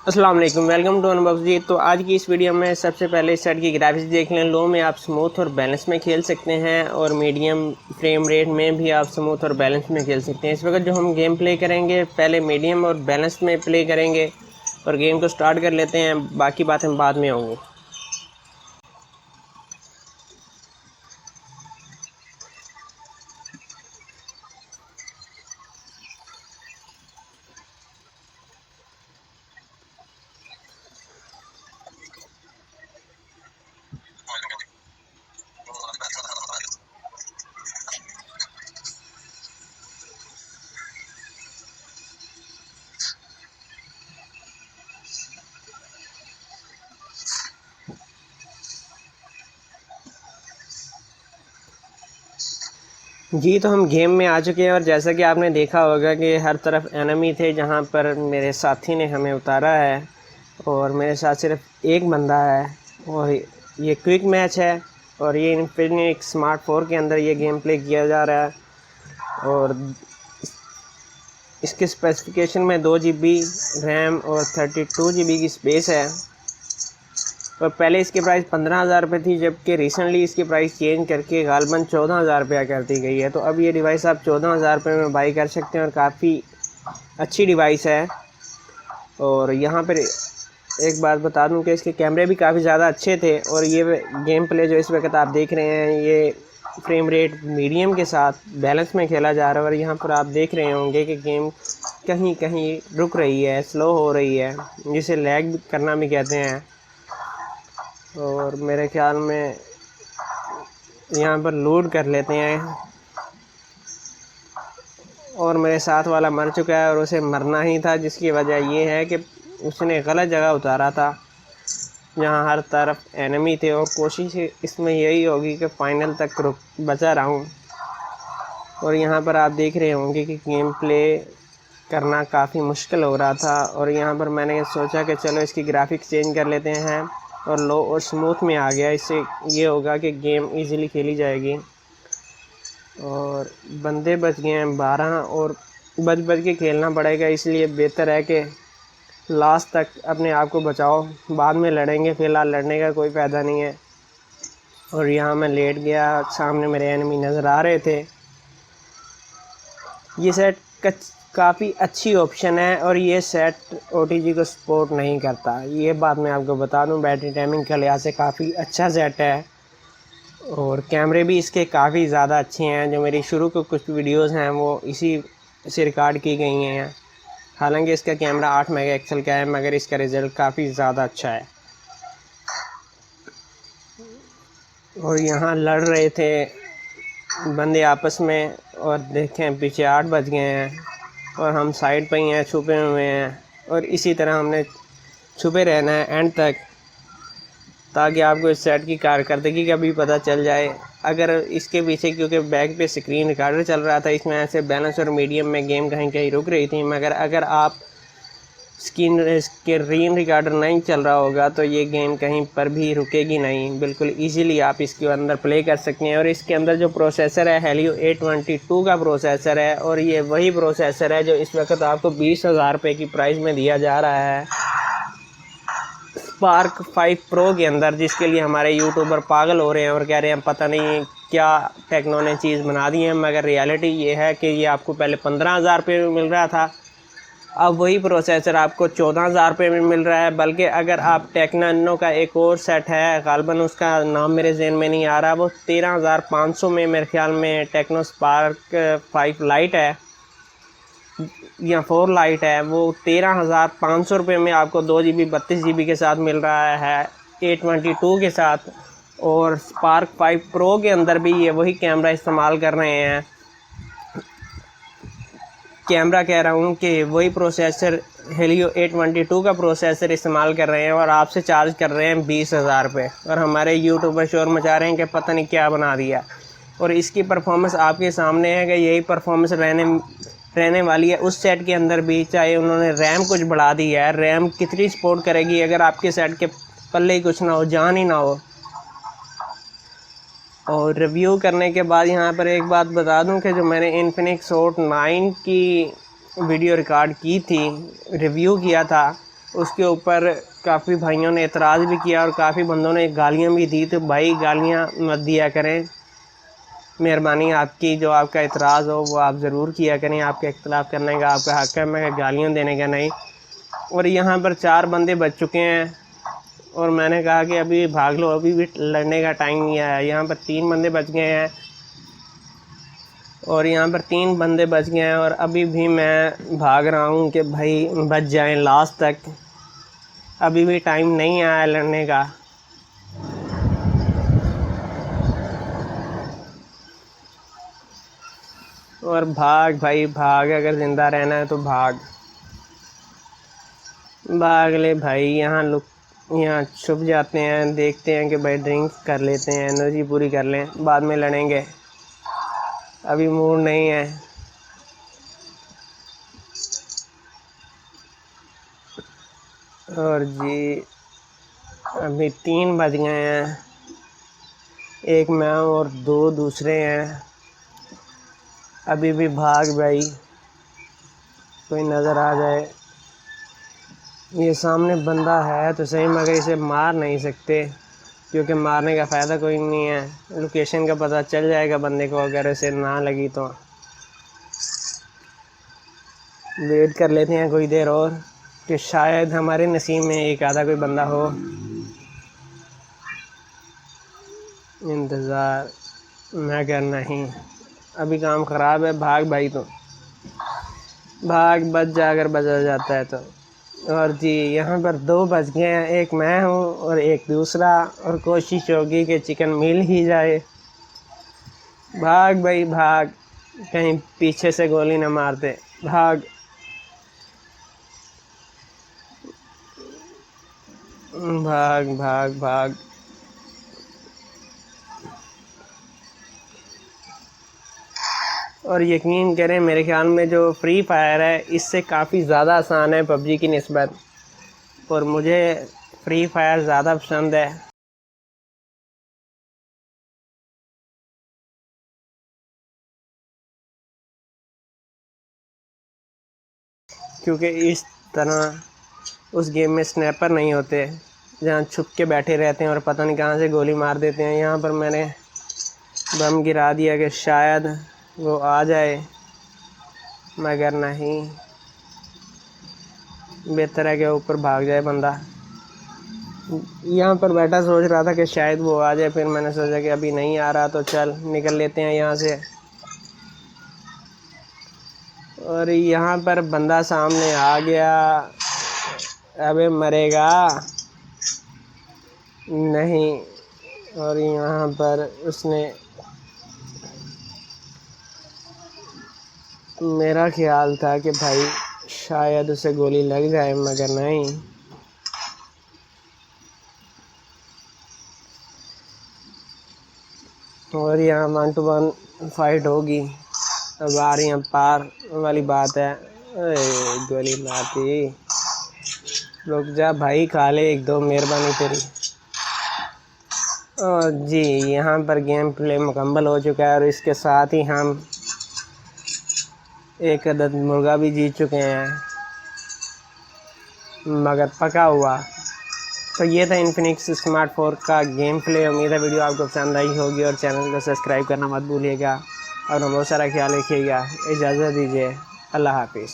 अस्सलाम वालेकुम, welcome to unbox जी। तो आज की इस वीडियो में सबसे पहले इस सेट की ग्राफिक्स देख लें। लो में आप स्मूथ और बैलेंस में खेल सकते हैं और मीडियम फ्रेम रेट में भी आप स्मूथ और बैलेंस में खेल सकते हैं। इस वक्त जो हम गेम प्ले करेंगे पहले मीडियम और बैलेंस में प्ले करेंगे और गेम को स्टार्ट कर लेते हैं, बाकी बातें बाद में होंगी। जी, तो हम गेम में आ चुके हैं और जैसा कि आपने देखा होगा कि हर तरफ एनिमी थे, जहां पर मेरे साथी ने हमें उतारा है और मेरे साथ सिर्फ एक बंदा है। और ये क्विक मैच है और ये इन्फिनिक्स स्मार्ट 4 के अंदर ये गेम प्ले किया जा रहा है। और इसके स्पेसिफिकेशन में 2 GB रैम और 32 GB की स्पेस है। और पहले इसकी प्राइस 15,000 रुपये थी, जबकि रिसेंटली इसकी प्राइस चेंज करके गालबन 14,000 रुपया कर दी गई है। तो अब ये डिवाइस आप 14,000 रुपये में बाई कर सकते हैं और काफ़ी अच्छी डिवाइस है। और यहाँ पर एक बात बता दूं कि इसके कैमरे भी काफ़ी ज़्यादा अच्छे थे और ये गेम प्ले जो इस वक्त आप देख रहे हैं ये फ्रेम रेट मीडियम के साथ बैलेंस में खेला जा रहा है। और यहाँ पर आप देख रहे होंगे कि गेम कहीं कहीं रुक रही है, स्लो हो रही है, जिसे लैग करना भी कहते हैं। और मेरे ख्याल में यहाँ पर लोड कर लेते हैं और मेरे साथ वाला मर चुका है और उसे मरना ही था, जिसकी वजह ये है कि उसने गलत जगह उतारा था जहाँ हर तरफ एनिमी थे। और कोशिश इसमें यही होगी कि फ़ाइनल तक बचा रहूँ। और यहाँ पर आप देख रहे होंगे कि गेम प्ले करना काफ़ी मुश्किल हो रहा था और यहाँ पर मैंने सोचा कि चलो इसकी ग्राफिक्स चेंज कर लेते हैं और लो और स्मूथ में आ गया। इससे ये होगा कि गेम इजीली खेली जाएगी। और बंदे बच गए हैं 12 और बच के खेलना पड़ेगा, इसलिए बेहतर है कि लास्ट तक अपने आप को बचाओ, बाद में लड़ेंगे, फ़िलहाल लड़ने का कोई फ़ायदा नहीं है। और यहाँ मैं लेट गया, सामने मेरे एनिमी नज़र आ रहे थे। ये सेट काफ़ी अच्छी ऑप्शन है और ये सेट OTG को सपोर्ट नहीं करता, ये बात मैं आपको बता दूं। बैटरी टाइमिंग के लिहाज से काफ़ी अच्छा सेट है और कैमरे भी इसके काफ़ी ज़्यादा अच्छे हैं। जो मेरी शुरू के कुछ वीडियोस हैं वो इसी से रिकॉर्ड की गई हैं। हालांकि इसका कैमरा 8 मेगापिक्सल का है, मगर इसका रिज़ल्ट काफ़ी ज़्यादा अच्छा है। और यहाँ लड़ रहे थे बंदे आपस में और देखें पीछे 8 बज गए हैं और हम साइड पे ही हैं, छुपे हुए हैं। और इसी तरह हमने छुपे रहना है एंड तक, ताकि आपको इस सेट की कारकर्दगी का भी पता चल जाए। अगर इसके पीछे, क्योंकि बैक पे स्क्रीन रिकॉर्डर चल रहा था, इसमें ऐसे बैलेंस और मीडियम में गेम कहीं कहीं रुक रही थी, मगर अगर आप स्क्रीन रिकॉर्डर नहीं चल रहा होगा तो ये गेम कहीं पर भी रुकेगी नहीं। बिल्कुल इजीली आप इसके अंदर प्ले कर सकते हैं। और इसके अंदर जो प्रोसेसर है हेलियो A22 का प्रोसेसर है और ये वही प्रोसेसर है जो इस वक्त आपको 20,000 रुपये की प्राइस में दिया जा रहा है स्पार्क 5 प्रो के अंदर, जिसके लिए हमारे यूट्यूबर पागल हो रहे हैं और कह रहे हैं पता नहीं क्या टेक्नो ने चीज़ बना दी है। मगर रियलिटी ये है कि ये आपको पहले 15,000 रुपये में मिल रहा था, अब वही प्रोसेसर आपको 14,000 रुपये में मिल रहा है। बल्कि अगर आप टेक्नो का एक और सेट है, गालबन उसका नाम मेरे जहन में नहीं आ रहा, वो 13,500 में मेरे ख्याल में टेक्नो स्पार्क 5 लाइट है या 4 लाइट है, वो 13,500 रुपये में आपको 2 GB 32 GB के साथ मिल रहा है A22 के साथ। और स्पार्क 5 प्रो के अंदर भी ये वही कैमरा इस्तेमाल कर रहे हैं, कैमरा कह रहा हूँ कि वही प्रोसेसर हेलियो A22 का प्रोसेसर इस्तेमाल कर रहे हैं और आपसे चार्ज कर रहे हैं 20,000 रुपये। और हमारे यूट्यूबर शोर मचा रहे हैं कि पता नहीं क्या बना दिया। और इसकी परफॉर्मेंस आपके सामने है कि यही परफॉर्मेंस रहने वाली है उस सेट के अंदर भी, चाहे उन्होंने रैम कुछ बढ़ा दी है। रैम कितनी सपोर्ट करेगी अगर आपके सेट के पल्ले ही कुछ ना हो, जान ही ना हो। और रिव्यू करने के बाद यहाँ पर एक बात बता दूं कि जो मैंने इन्फिनिक्स हॉट 9 की वीडियो रिकॉर्ड की थी, रिव्यू किया था, उसके ऊपर काफ़ी भाइयों ने एतराज़ भी किया और काफ़ी बंदों ने गालियाँ भी दी। तो भाई गालियाँ मत दिया करें, मेहरबानी आपकी, जो आपका एतराज़ हो वो आप ज़रूर किया करें। आपका इख्तिलाफ़ करने का आपका हक़ है, मगर गालियाँ देने का नहीं। और यहाँ पर 4 बंदे बच चुके हैं और मैंने कहा कि अभी भाग लो, अभी भी लड़ने का टाइम नहीं आया। यहाँ पर 3 बंदे बच गए हैं और अभी भी मैं भाग रहा हूँ कि भाई बच जाएं लास्ट तक। अभी भी टाइम नहीं आया लड़ने का। और भाग भाई भाग, अगर ज़िंदा रहना है तो भाग ले भाई। यहाँ छुप जाते हैं, देखते हैं कि भाई ड्रिंक कर लेते हैं, एनर्जी पूरी कर लें, बाद में लड़ेंगे, अभी मूड नहीं है। और जी अभी 3 बज गए हैं, एक मैं और 2 दूसरे हैं। अभी भी भाग भाई, कोई नज़र आ जाए। ये सामने बंदा है तो सही, मगर इसे मार नहीं सकते क्योंकि मारने का फ़ायदा कोई नहीं है। लोकेशन का पता चल जाएगा बंदे को अगर इसे ना लगी तो। वेट कर लेते हैं कोई देर और कि शायद हमारे नसीब में एक आधा कोई बंदा हो। इंतज़ार मैं करना ही, अभी काम ख़राब है। भाग भाई, तो भाग, बच जाकर बचा जाता है तो। और जी यहाँ पर 2 बच गए हैं, एक मैं हूँ और एक दूसरा, और कोशिश होगी कि चिकन मिल ही जाए। भाग भाई भाग, कहीं पीछे से गोली न मार दे। भाग भाग भाग भाग। और यकीन करें, मेरे ख्याल में जो फ्री फायर है इससे काफ़ी ज़्यादा आसान है पबजी की निस्बत, और मुझे फ्री फायर ज़्यादा पसंद है क्योंकि इस तरह उस गेम में स्नैपर नहीं होते जहाँ छुप के बैठे रहते हैं और पता नहीं कहाँ से गोली मार देते हैं। यहाँ पर मैंने बम गिरा दिया कि शायद वो आ जाए, मगर नहीं, बेहतर है कि ऊपर भाग जाए बंदा। यहाँ पर बैठा सोच रहा था कि शायद वो आ जाए, फिर मैंने सोचा कि अभी नहीं आ रहा तो चल निकल लेते हैं यहाँ से। और यहाँ पर बंदा सामने आ गया, अबे मरेगा नहीं। और यहाँ पर उसने, मेरा ख्याल था कि भाई शायद उसे गोली लग जाए, मगर नहीं। और यहाँ 1 to 1 फाइट होगी। अब आ रही हैं पार वाली बात है। गोली मारती, रुक जा भाई, खा ले 1-2, मेहरबानी तेरी। और जी यहाँ पर गेम प्ले मुकम्मल हो चुका है और इसके साथ ही हम 1 अदद मुर्गा भी जीत चुके हैं, मगर पका हुआ। तो ये था इन्फिनिक्स स्मार्ट 4 का गेम प्ले। उम्मीद है वीडियो आपको पसंद आई होगी और चैनल को सब्सक्राइब करना मत भूलिएगा और बहुत सारा ख्याल रखिएगा। इजाज़त दीजिए, अल्लाह हाफिज़।